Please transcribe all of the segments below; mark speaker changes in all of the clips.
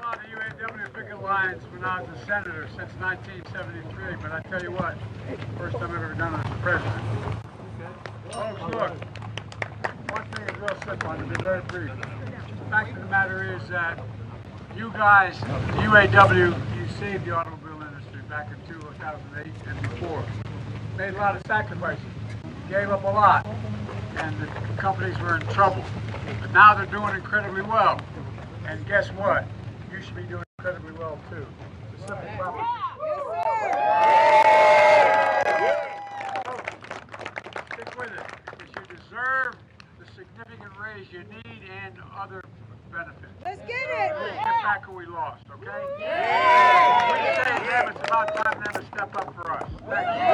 Speaker 1: on the UAW picket lines when I was a senator since 1973, but I tell you what, first time I've ever done it as president. Folks, look, one thing is real simple, and to be very brief. The fact of the matter is that you guys, the UAW, you saved the automobile industry back in 2008 and before. Made a lot of sacrifices, gave up a lot, and the companies were in trouble. But now they're doing incredibly well. And guess what? You should be doing incredibly well too. It's a simple proposition. Stick with it, because you deserve the significant raise you need and other benefits.
Speaker 2: Let's get it!
Speaker 1: Let's get back what we lost, okay? Yeah. We say them, it's about time for them to step up for us. Thank you.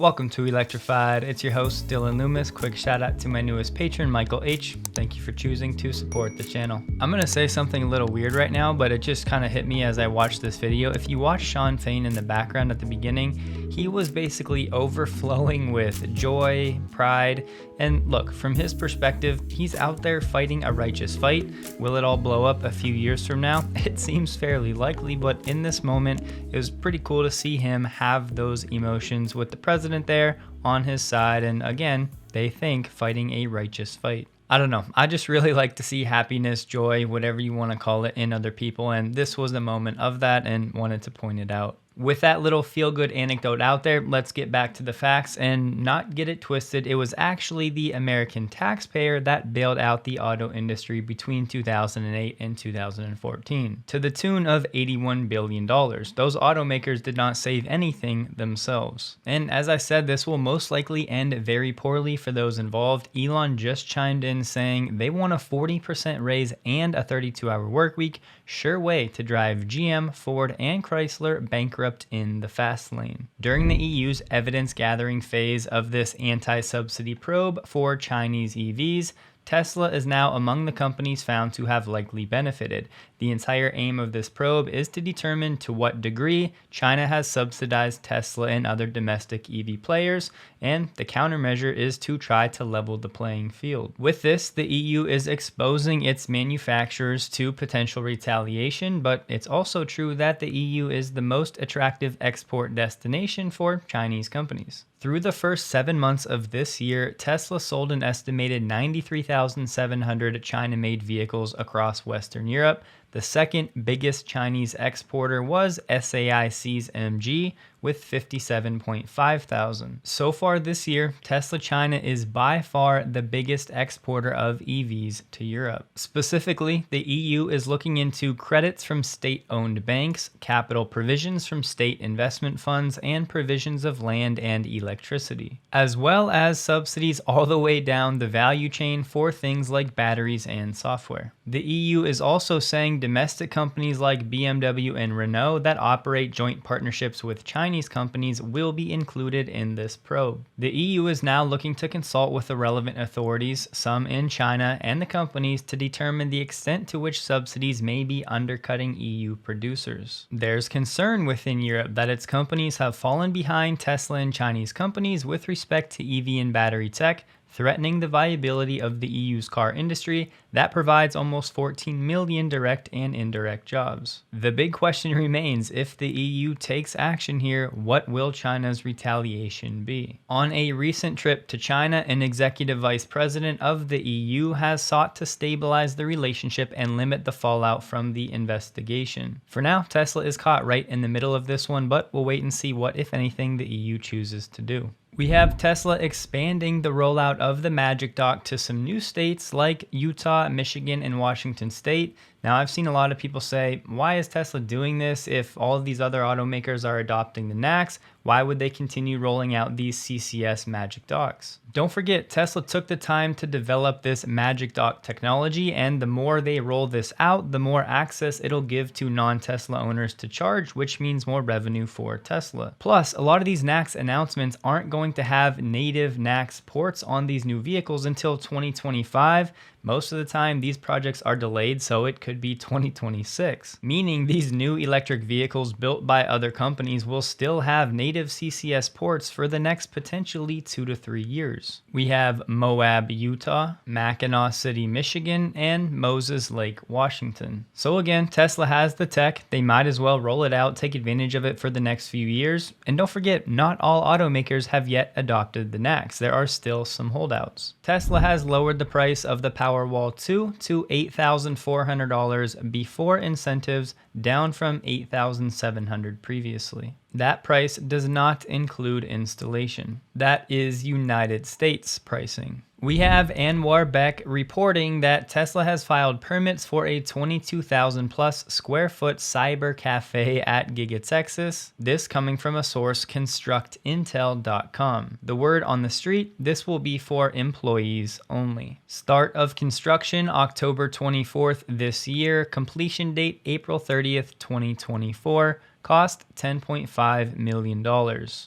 Speaker 3: Welcome to Electrified. It's your host, Dylan Loomis. Quick shout out to my newest patron, Michael H. Thank you for choosing to support the channel. I'm going to say something a little weird right now, but it just kind of hit me as I watched this video. If you watch Sean Fain in the background at the beginning, he was basically overflowing with joy, pride, and look, from his perspective, he's out there fighting a righteous fight. Will it all blow up a few years from now? It seems fairly likely, but in this moment, it was pretty cool to see him have those emotions with the president there on his side, and again, they think fighting a righteous fight. I don't know, I just really like to see happiness, joy, whatever you want to call it, in other people, and this was a moment of that and wanted to point it out. With that little feel-good anecdote out there, let's get back to the facts and not get it twisted. It was actually the American taxpayer that bailed out the auto industry between 2008 and 2014 to the tune of $81 billion. Those automakers did not save anything themselves. And as I said, this will most likely end very poorly for those involved. Elon just chimed in saying they want a 40% raise and a 32-hour work week. Sure way to drive GM, Ford, and Chrysler bankrupt in the fast lane. During the EU's evidence gathering phase of this anti-subsidy probe for Chinese EVs, Tesla is now among the companies found to have likely benefited. The entire aim of this probe is to determine to what degree China has subsidized Tesla and other domestic EV players, and the countermeasure is to try to level the playing field. With this, the EU is exposing its manufacturers to potential retaliation, but it's also true that the EU is the most attractive export destination for Chinese companies. Through the first 7 months of this year, Tesla sold an estimated 93,700 China-made vehicles across Western Europe. The second biggest Chinese exporter was SAIC's MG with 57.5 thousand. So far this year, Tesla China is by far the biggest exporter of EVs to Europe. Specifically, the EU is looking into credits from state-owned banks, capital provisions from state investment funds, and provisions of land and electricity, as well as subsidies all the way down the value chain for things like batteries and software. The EU is also saying domestic companies like BMW and Renault that operate joint partnerships with Chinese companies will be included in this probe. The EU is now looking to consult with the relevant authorities, some in China, and the companies to determine the extent to which subsidies may be undercutting EU producers. There's concern within Europe that its companies have fallen behind Tesla and Chinese companies with respect to EV and battery tech, threatening the viability of the EU's car industry that provides almost 14 million direct and indirect jobs. The big question remains, if the EU takes action here, what will China's retaliation be? On a recent trip to China, an executive vice president of the EU has sought to stabilize the relationship and limit the fallout from the investigation. For now, Tesla is caught right in the middle of this one, but we'll wait and see what, if anything, the EU chooses to do. We have Tesla expanding the rollout of the Magic Dock to some new states like Utah, Michigan, and Washington State. Now, I've seen a lot of people say, why is Tesla doing this if all of these other automakers are adopting the NACS? Why would they continue rolling out these CCS Magic Docks? Don't forget, Tesla took the time to develop this Magic Dock technology, and the more they roll this out, the more access it'll give to non-Tesla owners to charge, which means more revenue for Tesla. Plus, a lot of these NACS announcements aren't going to have native NACS ports on these new vehicles until 2025. Most of the time, these projects are delayed, so it could be 2026, meaning these new electric vehicles built by other companies will still have native CCS ports for the next potentially 2 to 3 years. We have Moab, Utah, Mackinac City, Michigan, and Moses Lake, Washington. So again, Tesla has the tech. They might as well roll it out, take advantage of it for the next few years. And don't forget, not all automakers have yet adopted the NACS. There are still some holdouts. Tesla has lowered the price of the Powerwall 2 to $8,400 before incentives, down from $8,700 previously. That price does not include installation. That is United States pricing. We have Anwar Beck reporting that Tesla has filed permits for a 22,000 plus square foot cyber cafe at Giga, Texas. This coming from a source, constructintel.com. The word on the street, this will be for employees only. Start of construction October 24th this year. Completion date April 30th, 2024. Cost $10.5 million.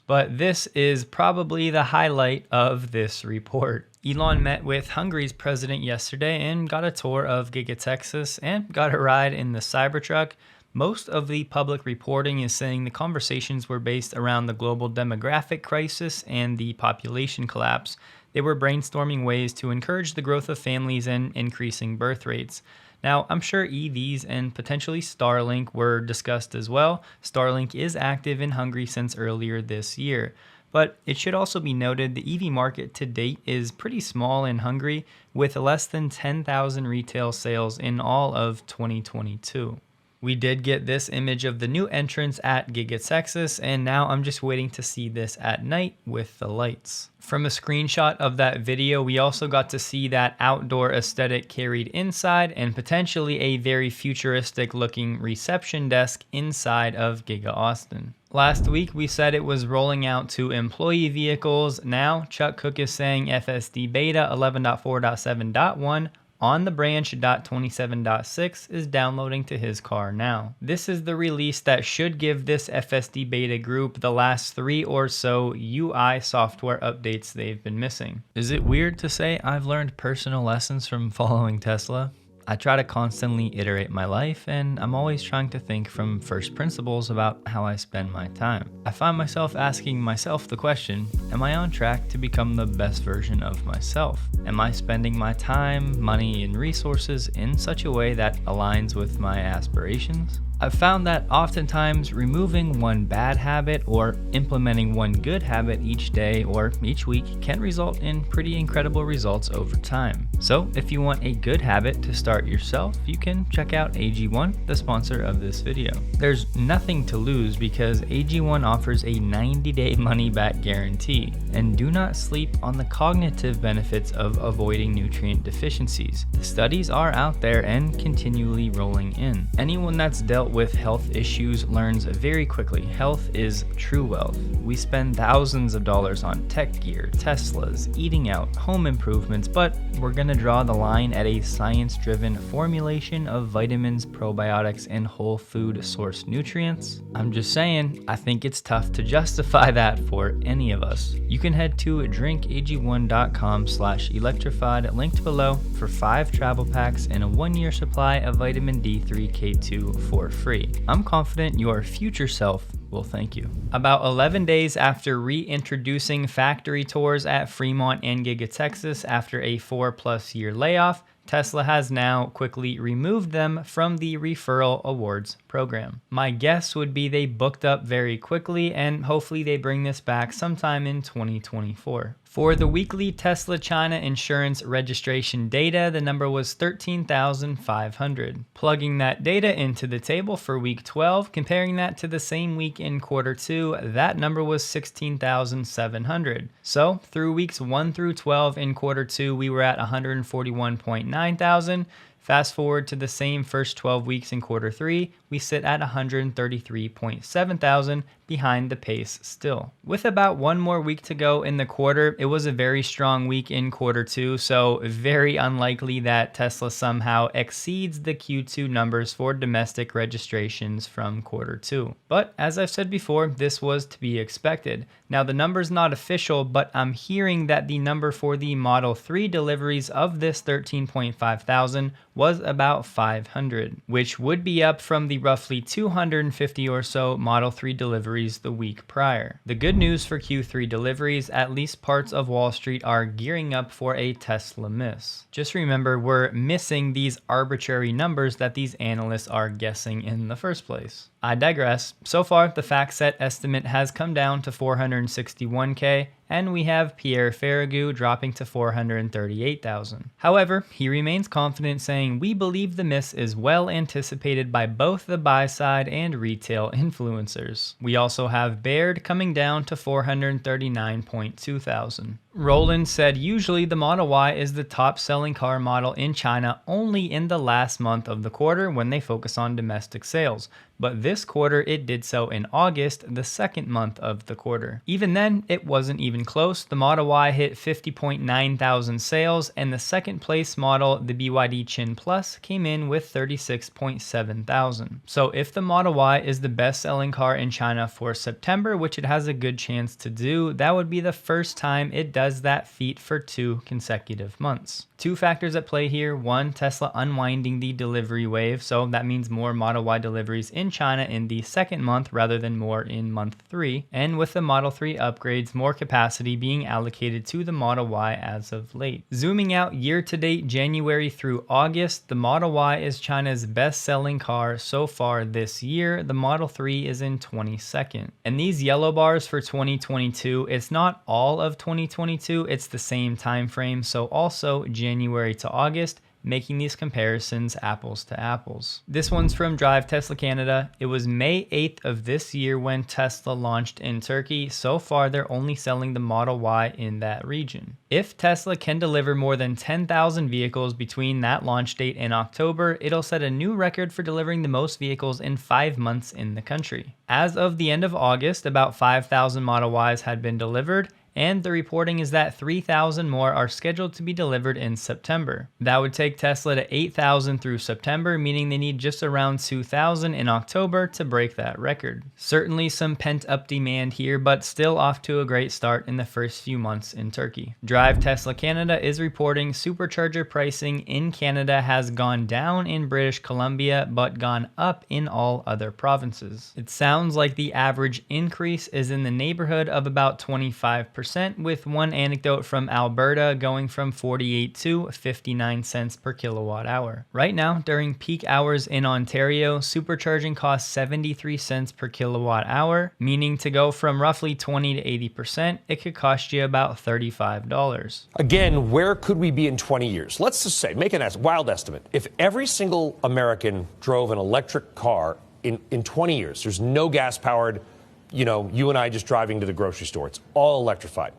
Speaker 3: But this is probably the highlight of this report. Elon met with Hungary's president yesterday and got a tour of Giga, Texas, and got a ride in the Cybertruck. Most of the public reporting is saying the conversations were based around the global demographic crisis and the population collapse. They were brainstorming ways to encourage the growth of families and increasing birth rates. Now, I'm sure EVs and potentially Starlink were discussed as well. Starlink is active in Hungary since earlier this year. But it should also be noted the EV market to date is pretty small in Hungary, with less than 10,000 retail sales in all of 2022. We did get this image of the new entrance at Giga, Texas, and now I'm just waiting to see this at night with the lights. From a screenshot of that video, we also got to see that outdoor aesthetic carried inside and potentially a very futuristic looking reception desk inside of Giga Austin. Last week, we said it was rolling out to employee vehicles. Now, Chuck Cook is saying FSD Beta 11.4.7.1 on the branch .27.6 is downloading to his car now. This is the release that should give this FSD beta group the last 3 or so UI software updates they've been missing. Is it weird to say I've learned personal lessons from following Tesla? I try to constantly iterate my life, and I'm always trying to think from first principles about how I spend my time. I find myself asking myself the question, am I on track to become the best version of myself? Am I spending my time, money, and resources in such a way that aligns with my aspirations? I've found that oftentimes removing one bad habit or implementing one good habit each day or each week can result in pretty incredible results over time. So if you want a good habit to start yourself, you can check out AG1, the sponsor of this video. There's nothing to lose because AG1 offers a 90-day money-back guarantee. And do not sleep on the cognitive benefits of avoiding nutrient deficiencies. The studies are out there and continually rolling in. Anyone that's dealt with health issues learns very quickly health is true wealth. We spend thousands of dollars on tech gear, Teslas, eating out, home improvements, but we're gonna draw the line at a science-driven formulation of vitamins, probiotics, and whole food source nutrients. I'm just saying, I think it's tough to justify that for any of us. You can head to drinkag1.com/electrified, linked below, for 5 travel packs and a 1-year supply of vitamin D3 K2 for free. I'm confident your future self will thank you. About 11 days after reintroducing factory tours at Fremont and Giga, Texas after a 4+ year layoff, Tesla has now quickly removed them from the referral awards program. My guess would be they booked up very quickly, and hopefully they bring this back sometime in 2024. For the weekly Tesla China insurance registration data, the number was 13,500. Plugging that data into the table for week 12, comparing that to the same week in quarter 2, that number was 16,700. So through weeks 1 through 12 in quarter 2, we were at 141.9 thousand. Fast forward to the same first 12 weeks in quarter 3, we sit at 133.7 thousand, behind the pace still. With about one more week to go in the quarter, it was a very strong week in quarter 2, so very unlikely that Tesla somehow exceeds the Q2 numbers for domestic registrations from quarter 2. But as I've said before, this was to be expected. Now the number's not official, but I'm hearing that the number for the Model 3 deliveries of this 13.5 thousand was about 500, which would be up from the roughly 250 or so Model 3 deliveries the week prior. The good news for Q3 deliveries, at least parts of Wall Street are gearing up for a Tesla miss. Just remember, we're missing these arbitrary numbers that these analysts are guessing in the first place. I digress. So far, the FactSet estimate has come down to 461K, and we have Pierre Ferragu dropping to 438,000. However, he remains confident, saying, "We believe the miss is well anticipated by both the buy side and retail influencers." We also have Baird coming down to 439.2 thousand. Roland said usually the Model Y is the top selling car model in China only in the last month of the quarter when they focus on domestic sales. But this quarter it did so in August, the second month of the quarter. Even then, it wasn't even close. The Model Y hit 50.9 thousand sales, and the second place model, the BYD Chin Plus, came in with 36.7 thousand. So if the Model Y is the best selling car in China for September, which it has a good chance to do, that would be the first time it does that feat for 2 consecutive months. Two factors at play here. One, Tesla unwinding the delivery wave, so that means more Model Y deliveries in China in the second month rather than more in month 3. And with the Model 3 upgrades, more capacity being allocated to the Model Y as of late. Zooming out year to date, January through August, the Model Y is China's best selling car so far this year. The Model 3 is in 22nd. And these yellow bars for 2022, it's not all of 2022, it's the same time frame, so also January to August, making these comparisons apples to apples. This one's from Drive Tesla Canada. It was May 8th of this year when Tesla launched in Turkey. So far, they're only selling the Model Y in that region. If Tesla can deliver more than 10,000 vehicles between that launch date and October, it'll set a new record for delivering the most vehicles in 5 months in the country. As of the end of August, about 5,000 Model Ys had been delivered, and the reporting is that 3,000 more are scheduled to be delivered in September. That would take Tesla to 8,000 through September, meaning they need just around 2,000 in October to break that record. Certainly some pent-up demand here, but still off to a great start in the first few months in Turkey. Drive Tesla Canada is reporting supercharger pricing in Canada has gone down in British Columbia, but gone up in all other provinces. It sounds like the average increase is in the neighborhood of about 25%. With one anecdote from Alberta going from 48 to 59 cents per kilowatt hour. Right now, during peak hours in Ontario, supercharging costs 73 cents per kilowatt hour, meaning to go from roughly 20 to 80%, it could cost you about $35.
Speaker 2: Again, where could we be in 20 years? Let's just say, make a wild estimate. If every single American drove an electric car in 20 years, there's no gas-powered, you and I just driving to the grocery store. It's all electrified.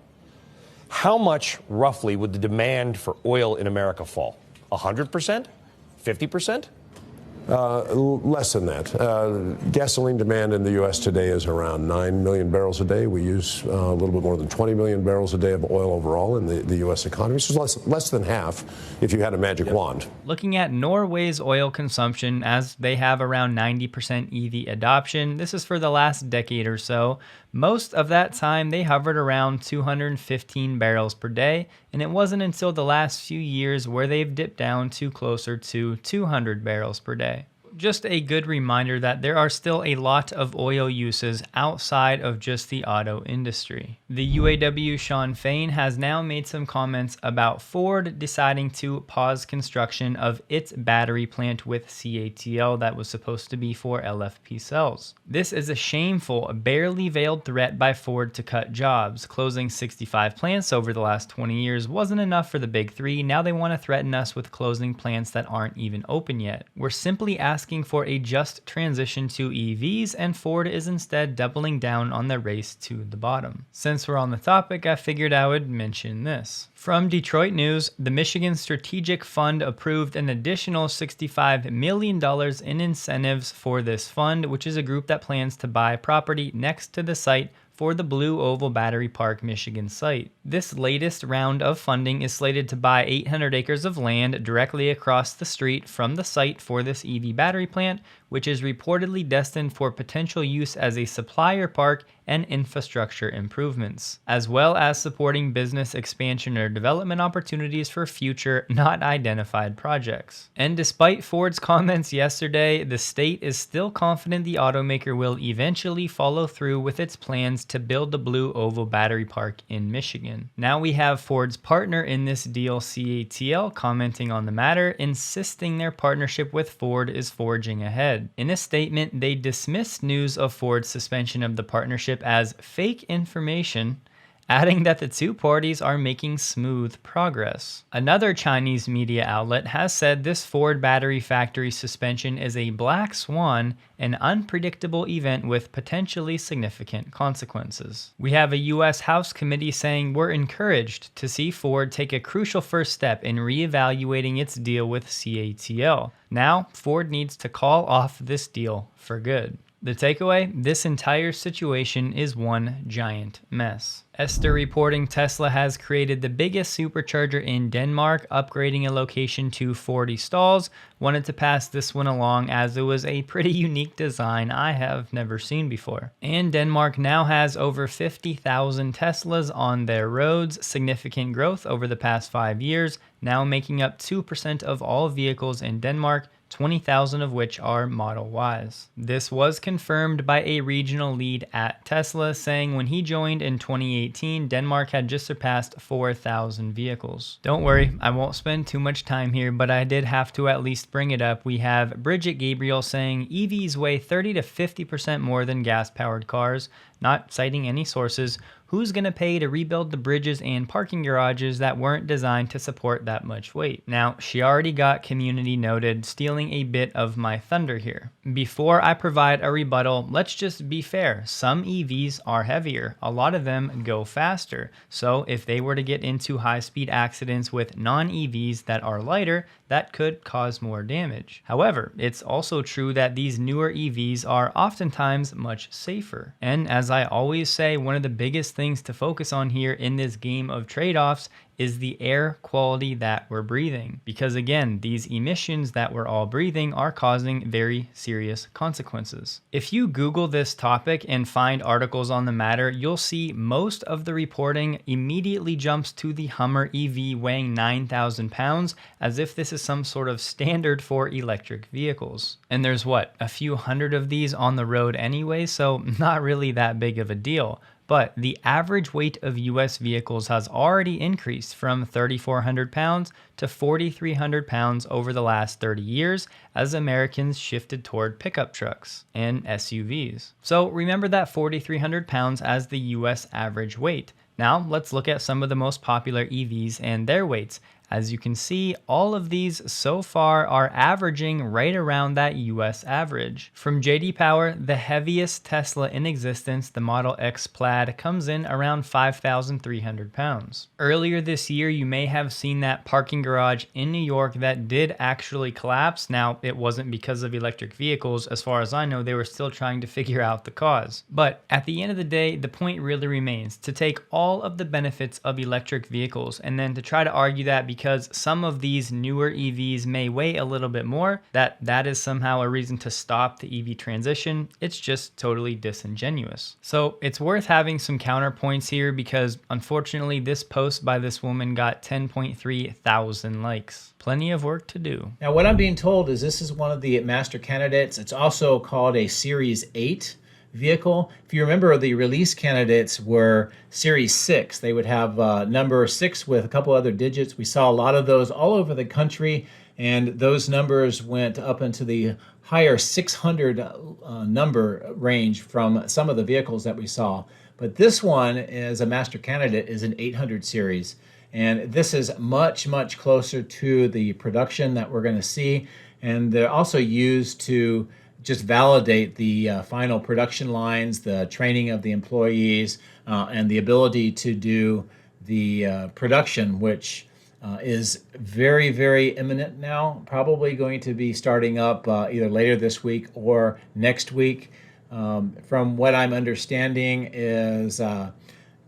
Speaker 2: How much, roughly, would the demand for oil in America fall? 100%? 50%?
Speaker 4: Less than that. Gasoline demand in the U.S. today is around 9 million barrels a day. We use a little bit more than 20 million barrels a day of oil overall in the U.S. economy. So less than half if you had a magic wand.
Speaker 3: Looking at Norway's oil consumption, as they have around 90% EV adoption, this is for the last decade or so. Most of that time, they hovered around 215 barrels per day, and it wasn't until the last few years where they've dipped down to closer to 200 barrels per day. Just a good reminder that there are still a lot of oil uses outside of just the auto industry. The UAW Sean Fain has now made some comments about Ford deciding to pause construction of its battery plant with CATL that was supposed to be for LFP cells. This is a shameful, barely veiled threat by Ford to cut jobs. Closing 65 plants over the last 20 years wasn't enough for the big three. Now they want to threaten us with closing plants that aren't even open yet. We're simply asking asking for a just transition to EVs, and Ford is instead doubling down on the race to the bottom. Since we're on the topic, I figured I would mention this. From Detroit News, the Michigan Strategic Fund approved an additional $65 million in incentives for this fund, which is a group that plans to buy property next to the site for the Blue Oval Battery Park, Michigan site. This latest round of funding is slated to buy 800 acres of land directly across the street from the site for this EV battery plant, which is reportedly destined for potential use as a supplier park and infrastructure improvements, as well as supporting business expansion or development opportunities for future not identified projects. And despite Ford's comments yesterday, the state is still confident the automaker will eventually follow through with its plans to build the Blue Oval Battery Park in Michigan. Now we have Ford's partner in this deal, CATL, commenting on the matter, insisting their partnership with Ford is forging ahead. In a statement, they dismissed news of Ford's suspension of the partnership as fake information, adding that the two parties are making smooth progress. Another Chinese media outlet has said this Ford battery factory suspension is a black swan, an unpredictable event with potentially significant consequences. We have a U.S. House committee saying we're encouraged to see Ford take a crucial first step in reevaluating its deal with CATL. Now, Ford needs to call off this deal for good. The takeaway, this entire situation is one giant mess. Esther reporting Tesla has created the biggest supercharger in Denmark, upgrading a location to 40 stalls. Wanted to pass this one along as it was a pretty unique design I have never seen before. And Denmark now has over 50,000 Teslas on their roads, significant growth over the past 5 years, now making up 2% of all vehicles in Denmark, 20,000 of which are Model Ys. This was confirmed by a regional lead at Tesla, saying when he joined in 2018, Denmark had just surpassed 4,000 vehicles. Don't worry, I won't spend too much time here, but I did have to at least bring it up. We have Bridget Gabriel saying EVs weigh 30 to 50% more than gas-powered cars, not citing any sources. Who's going to pay to rebuild the bridges and parking garages that weren't designed to support that much weight? Now, she already got community noted, stealing a bit of my thunder here. Before I provide a rebuttal, let's just be fair. Some EVs are heavier. A lot of them go faster. So if they were to get into high-speed accidents with non-EVs that are lighter, that could cause more damage. However, it's also true that these newer EVs are oftentimes much safer. And as I always say, one of the biggest things to focus on here in this game of trade-offs is the air quality that we're breathing. Because again, these emissions that we're all breathing are causing very serious consequences. If you Google this topic and find articles on the matter, you'll see most of the reporting immediately jumps to the Hummer EV weighing 9,000 pounds, as if this is some sort of standard for electric vehicles. And there's what, a few hundred of these on the road anyway, so not really that big of a deal. But the average weight of US vehicles has already increased from 3,400 pounds to 4,300 pounds over the last 30 years as Americans shifted toward pickup trucks and SUVs. So remember that 4,300 pounds as the US average weight. Now let's look at some of the most popular EVs and their weights. As you can see, all of these so far are averaging right around that US average. From JD Power, the heaviest Tesla in existence, the Model X Plaid, comes in around 5,300 pounds. Earlier this year, you may have seen that parking garage in New York that did actually collapse. Now, it wasn't because of electric vehicles. As far as I know, they were still trying to figure out the cause. But at the end of the day, the point really remains to take all of the benefits of electric vehicles and then to try to argue that because some of these newer EVs may weigh a little bit more, that is somehow a reason to stop the EV transition. It's just totally disingenuous. So it's worth having some counterpoints here because unfortunately this post by this woman got 10.3 thousand likes. Plenty of work to do.
Speaker 5: Now what I'm being told is this is one of the master candidates. It's also called a Series 8 vehicle. If you remember, the release candidates were Series 6. They would have number 6 with a couple other digits. We saw a lot of those all over the country, and those numbers went up into the higher 600 number range from some of the vehicles that we saw. But this one is a master candidate, is an 800 series. And this is much, much closer to the production that we're going to see. and they're also used to just validate the final production lines, the training of the employees, and the ability to do the production, which is very, very imminent now, probably going to be starting up either later this week or next week. From what I'm understanding is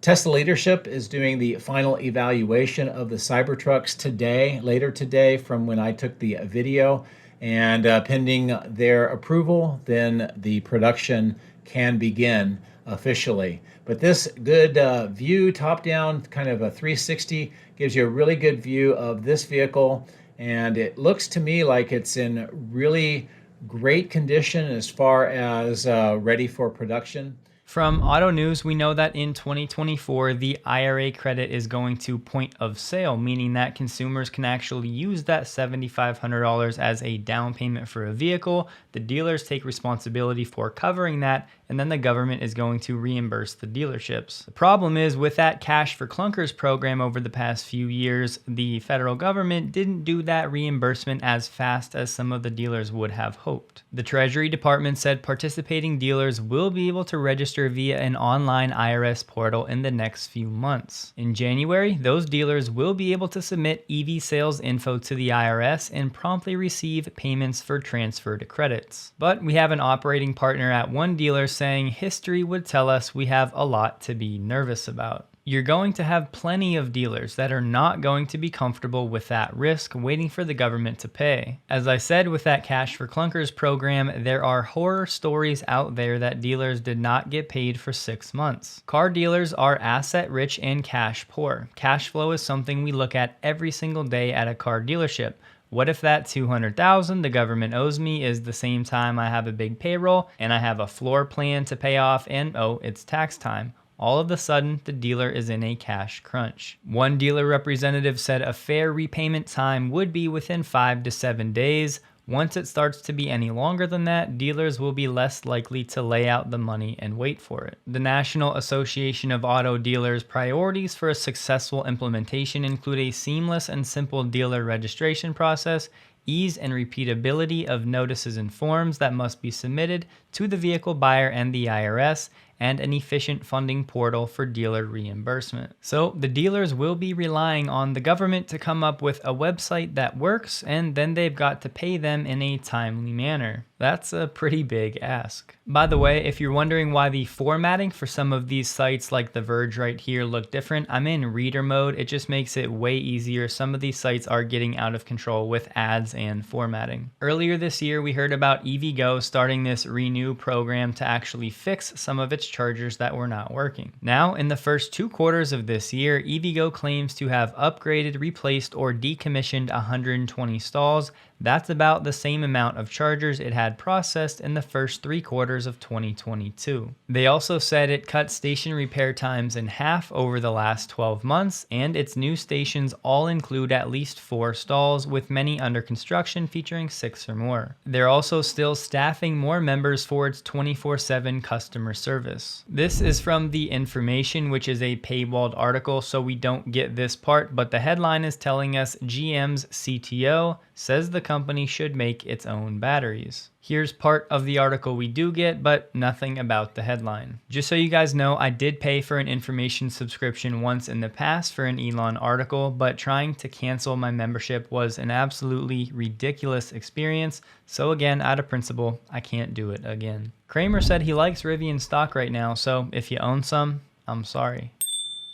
Speaker 5: Tesla leadership is doing the final evaluation of the Cybertrucks today, later today, from when I took the video. And pending their approval, then the production can begin officially. But this good view, top-down, kind of a 360, gives you a really good view of this vehicle. And it looks to me like it's in really great condition as far as ready for production.
Speaker 3: From Auto News, we know that in 2024, the IRA credit is going to point of sale, meaning that consumers can actually use that $7,500 as a down payment for a vehicle. The dealers take responsibility for covering that, and then the government is going to reimburse the dealerships. The problem is with that Cash for Clunkers program over the past few years, the federal government didn't do that reimbursement as fast as some of the dealers would have hoped. The Treasury Department said participating dealers will be able to register via an online IRS portal in the next few months. In January, those dealers will be able to submit EV sales info to the IRS and promptly receive payments for transfer to credits. But we have an operating partner at one dealer saying history would tell us we have a lot to be nervous about. You're going to have plenty of dealers that are not going to be comfortable with that risk waiting for the government to pay. As I said with that Cash for Clunkers program, there are horror stories out there that dealers did not get paid for 6 months. Car dealers are asset rich and cash poor. Cash flow is something we look at every single day at a car dealership. What if that $200,000 the government owes me is the same time I have a big payroll and I have a floor plan to pay off and oh, it's tax time? All of a sudden, the dealer is in a cash crunch. One dealer representative said a fair repayment time would be within 5 to 7 days. Once it starts to be any longer than that, dealers will be less likely to lay out the money and wait for it. The National Association of Auto Dealers' priorities for a successful implementation include a seamless and simple dealer registration process, ease and repeatability of notices and forms that must be submitted to the vehicle buyer and the IRS, and an efficient funding portal for dealer reimbursement. So the dealers will be relying on the government to come up with a website that works, and then they've got to pay them in a timely manner. That's a pretty big ask. By the way, if you're wondering why the formatting for some of these sites like The Verge right here look different, I'm in reader mode. It just makes it way easier. Some of these sites are getting out of control with ads and formatting. Earlier this year, we heard about EVgo starting this Renew program to actually fix some of its chargers that were not working. Now, in the first 2 quarters of this year, EVgo claims to have upgraded, replaced, or decommissioned 120 stalls. That's about the same amount of chargers it had processed in the first 3 quarters of 2022. They also said it cut station repair times in half over the last 12 months, and its new stations all include at least 4 stalls, with many under construction featuring 6 or more. They're also still staffing more members for its 24/7 customer service. This is from The Information, which is a paywalled article, so we don't get this part, but the headline is telling us GM's CTO says the company should make its own batteries. Here's part of the article we do get, but nothing about the headline. Just so you guys know, I did pay for an information subscription once in the past for an Elon article, but trying to cancel my membership was an absolutely ridiculous experience. So again, out of principle, I can't do it again. Kramer said he likes Rivian stock right now, so if you own some, I'm sorry.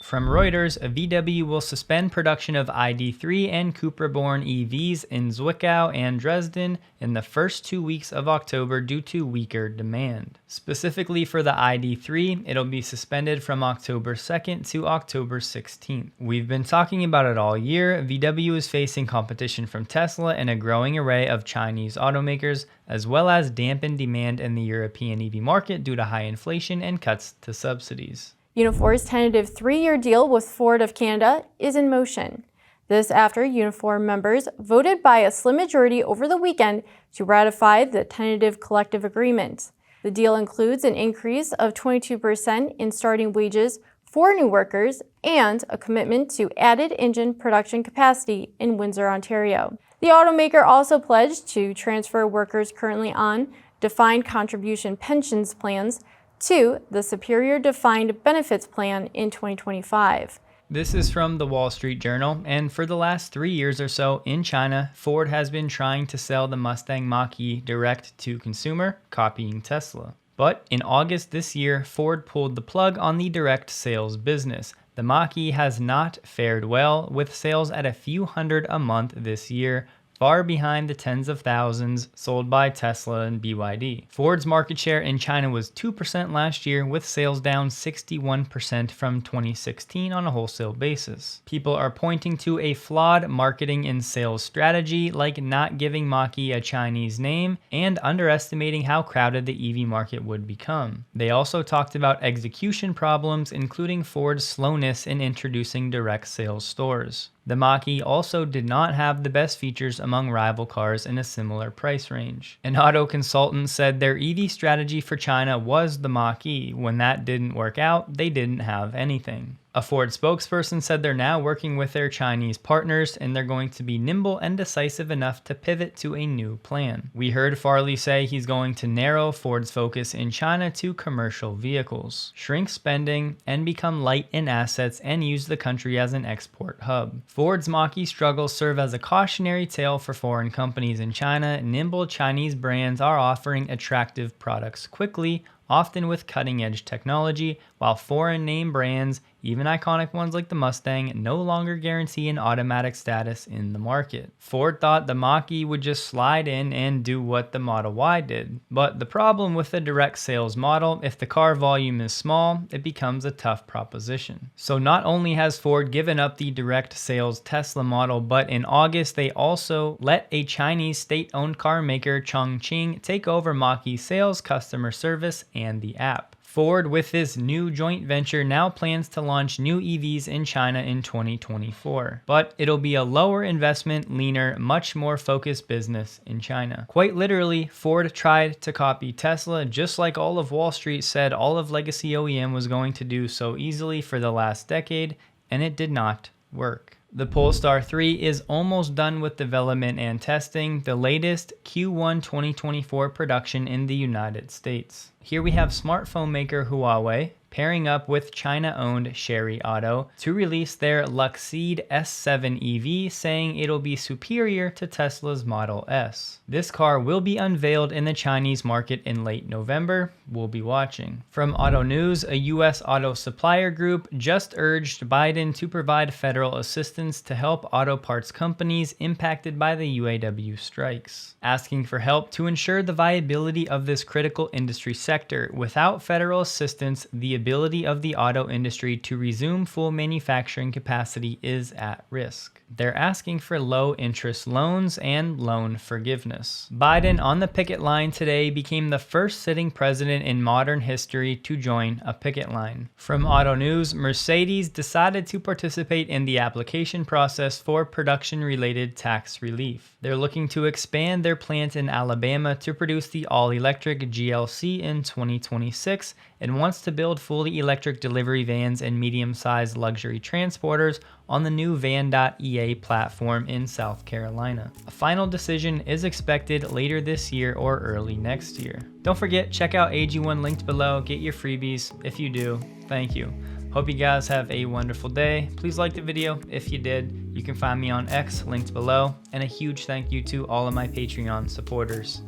Speaker 3: From Reuters, VW will suspend production of ID3 and Cupra-born EVs in Zwickau and Dresden in the first 2 weeks of October due to weaker demand. Specifically for the ID3, it'll be suspended from October 2nd to October 16th. We've been talking about it all year. VW is facing competition from Tesla and a growing array of Chinese automakers, as well as dampened demand in the European EV market due to high inflation and cuts to subsidies.
Speaker 6: Unifor's tentative 3-year deal with Ford of Canada is in motion. This after Unifor members voted by a slim majority over the weekend to ratify the tentative collective agreement. The deal includes an increase of 22% in starting wages for new workers and a commitment to added engine production capacity in Windsor, Ontario. The automaker also pledged to transfer workers currently on defined contribution pensions plans to the Superior Defined Benefits Plan in 2025.
Speaker 3: This is from the Wall Street Journal, and for the last 3 years or so in China, Ford has been trying to sell the Mustang Mach-E direct to consumer, copying Tesla. But in August this year, Ford pulled the plug on the direct sales business. The Mach-E has not fared well, with sales at a few hundred a month this year, far behind the tens of thousands sold by Tesla and BYD. Ford's market share in China was 2% last year, with sales down 61% from 2016 on a wholesale basis. People are pointing to a flawed marketing and sales strategy, like not giving Mach-E a Chinese name and underestimating how crowded the EV market would become. They also talked about execution problems, including Ford's slowness in introducing direct sales stores. The Mach-E also did not have the best features among rival cars in a similar price range. An auto consultant said their EV strategy for China was the Mach-E. When that didn't work out, they didn't have anything. A Ford spokesperson said they're now working with their Chinese partners and they're going to be nimble and decisive enough to pivot to a new plan. We heard Farley say he's going to narrow Ford's focus in China to commercial vehicles, shrink spending, and become light in assets and use the country as an export hub. Ford's Mach-E struggles serve as a cautionary tale for foreign companies in China. Nimble Chinese brands are offering attractive products quickly, often with cutting-edge technology, while foreign name brands, even iconic ones like the Mustang, no longer guarantee an automatic status in the market. Ford thought the Mach-E would just slide in and do what the Model Y did. But the problem with the direct sales model, if the car volume is small, it becomes a tough proposition. So not only has Ford given up the direct sales Tesla model, but in August they also let a Chinese state-owned car maker, Chongqing, take over Mach-E sales, customer service, and the app. Ford, with this new joint venture, now plans to launch new EVs in China in 2024. But it'll be a lower investment, leaner, much more focused business in China. Quite literally, Ford tried to copy Tesla, just like all of Wall Street said all of legacy OEM was going to do so easily for the last decade, and it did not work. The Polestar 3 is almost done with development and testing, the latest Q1 2024 production in the United States. Here we have smartphone maker Huawei pairing up with China-owned Chery Auto to release their Luxeed S7 EV, saying it'll be superior to Tesla's Model S. This car will be unveiled in the Chinese market in late November. We'll be watching. From Auto News, a U.S. auto supplier group just urged Biden to provide federal assistance to help auto parts companies impacted by the UAW strikes, asking for help to ensure the viability of this critical industry sector. Without federal assistance, the ability of the auto industry to resume full manufacturing capacity is at risk. They're asking for low-interest loans and loan forgiveness. Biden, on the picket line today, became the first sitting president in modern history to join a picket line. From Auto News, Mercedes decided to participate in the application process for production-related tax relief. They're looking to expand their plant in Alabama to produce the all-electric GLC in 2026 and wants to build fully electric delivery vans and medium-sized luxury transporters on the new van.ea platform in South Carolina. A final decision is expected later this year or early next year. Don't forget, check out AG1 linked below, get your freebies. If you do, thank you. Hope you guys have a wonderful day. Please like the video if you did. You can find me on X linked below, and a huge thank you to all of my Patreon supporters.